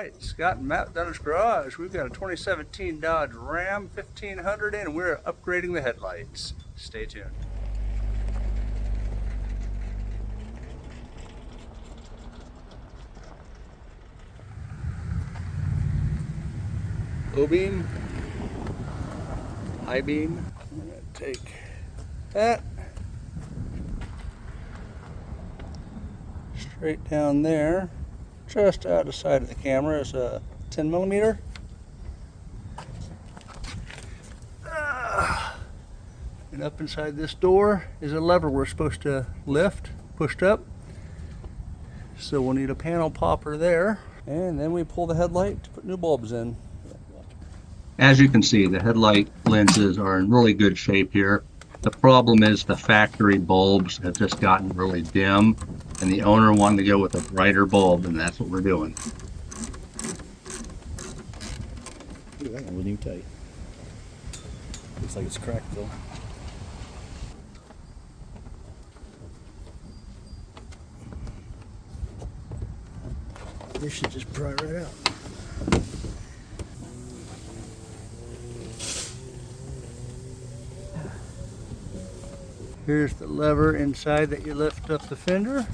right, Scott and Matt Dunnage Garage. We've got a 2017 Dodge Ram 1500 in, and we're upgrading the headlights. Stay tuned. Low beam, high beam. I'm gonna take that straight down there. Just out of the side of the camera is a 10 millimeter. And up inside this door is a lever we're supposed to lift, pushed up. So we'll need a panel popper there. And then we pull the headlight to put new bulbs in. As you can see, the headlight lenses are in really good shape here. The problem is the factory bulbs have just gotten really dim, and the owner wanted to go with a brighter bulb, and that's what we're doing. Look at that one, new tight. Looks like it's cracked though. This should just pry right out. Here's the lever inside that you lift up the fender.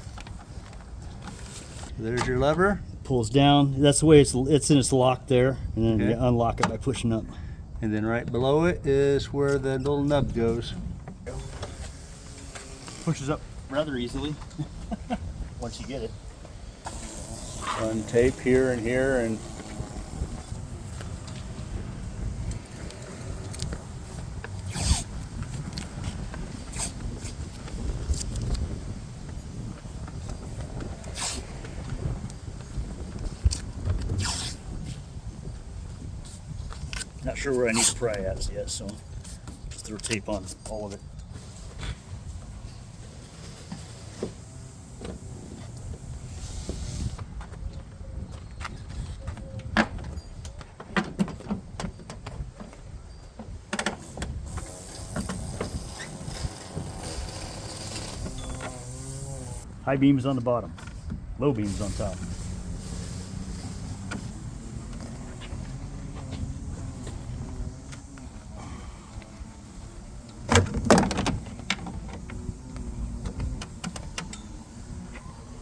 There's your lever. Pulls down. That's the way it's in its lock there, and then Okay. you unlock it by pushing up. And then right below it is where the little nub goes. Pushes up rather easily once you get it. Run tape here and here, and Not sure where I need to pry at yet, so just throw tape on all of it. High beams on the bottom, low beams on top.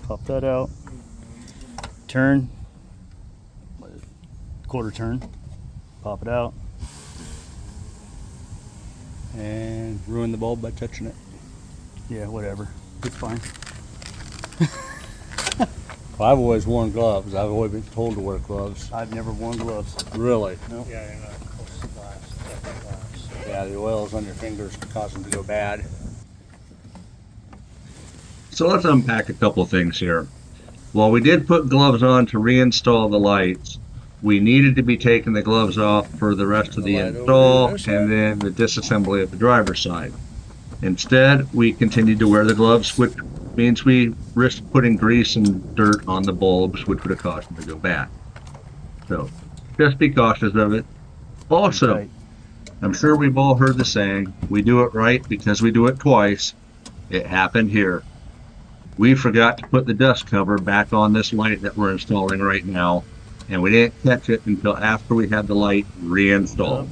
Pop that out, turn, quarter turn, pop it out. and ruin the bulb by touching it. Yeah, whatever, it's fine. Well, I've always worn gloves. I've always been told to wear gloves. I've never worn gloves. Really? No. Yeah, you're not close to glass. Yeah, the oils on your fingers cause them to go bad. So let's unpack a couple of things here. While we did put gloves on to reinstall the lights, we needed to be taking the gloves off for the rest of the The light over install the other side? and then the disassembly of the driver's side. Instead, we continued to wear the gloves, which means we risked putting grease and dirt on the bulbs, which would have caused them to go bad. So just be cautious of it. Also, Right. I'm sure we've all heard the saying, we do it right because we do it twice. It happened here. We forgot to put the dust cover back on this light that we're installing right now, and we didn't catch it until after we had the light reinstalled.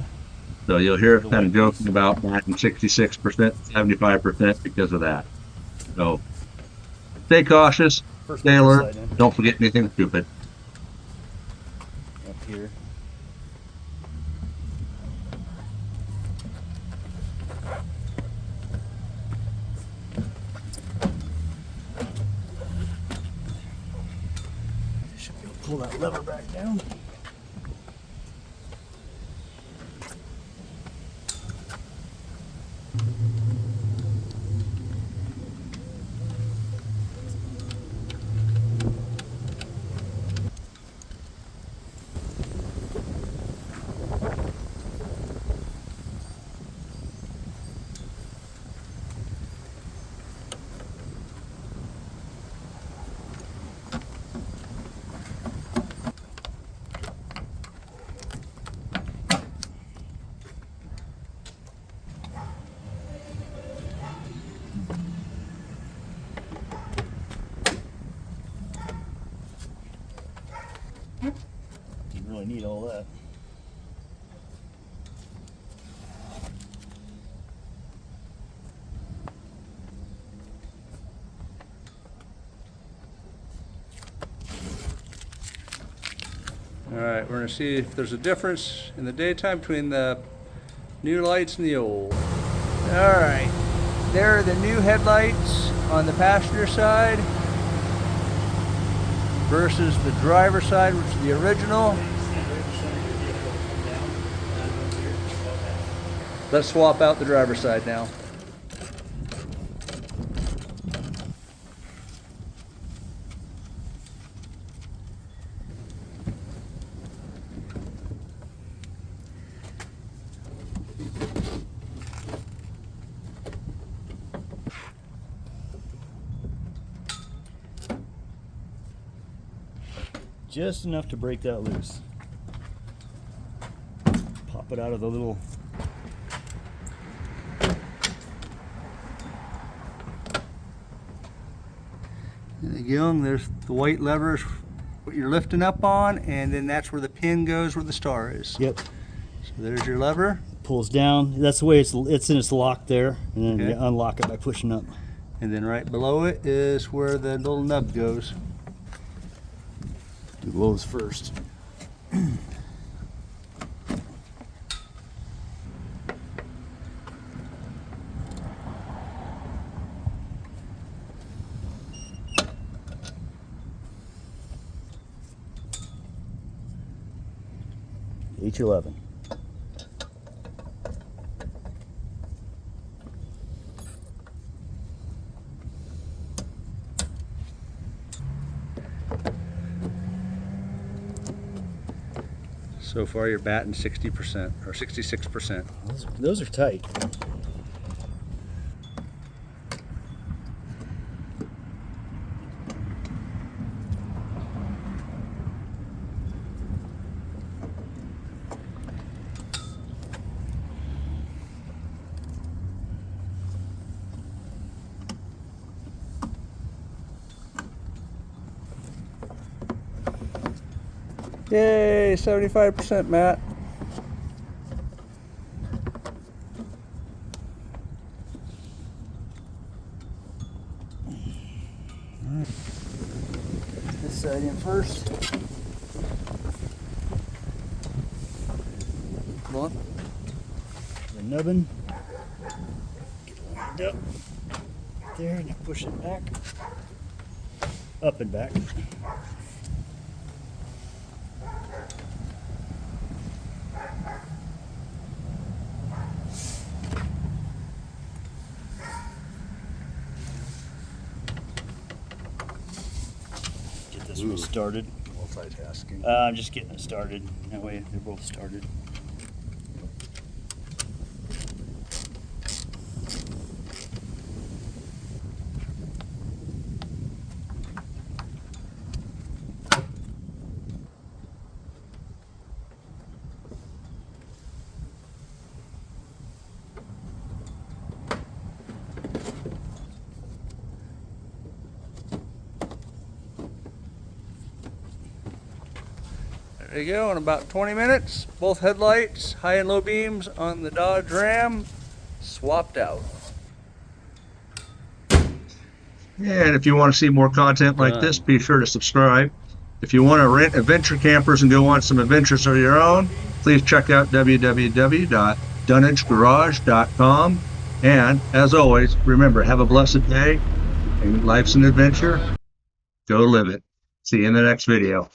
So you'll hear us kind of joking about that in 66%, 75% because of that. So stay cautious, First stay alert, side in. don't forget anything stupid. Up here. Should be able to pull that lever back down. really need all that. All right, we're gonna see if there's a difference in the daytime between the new lights and the old. All right, there are the new headlights on the passenger side versus the driver side, which is the original. Let's swap out the driver's side now. Just enough to break that loose. Pop it out of the little. There you go, and there's the white levers, what you're lifting up on, and then that's where the pin goes where the star is. Yep. So there's your lever. Pulls down. That's the way it's in its lock there, and then Okay. you unlock it by pushing up. And then right below it is where the little nub goes. Do lows first. H11. So far you're batting 60% or 66%. Those are tight. Yay, 75%, Matt. This side in first. Come on. The nubbin. Get lined up. There, and push it back. Up and back. Get this one started. Multitasking. I'm just getting it started. That way they're both started. There you go, in about 20 minutes, both headlights, high and low beams on the Dodge Ram, swapped out. And if you want to see more content like this, be sure to subscribe. If you want to rent adventure campers and go on some adventures of your own, please check out www.dunnagegarage.com. And as always, remember, have a blessed day, and life's an adventure. Go live it. See you in the next video.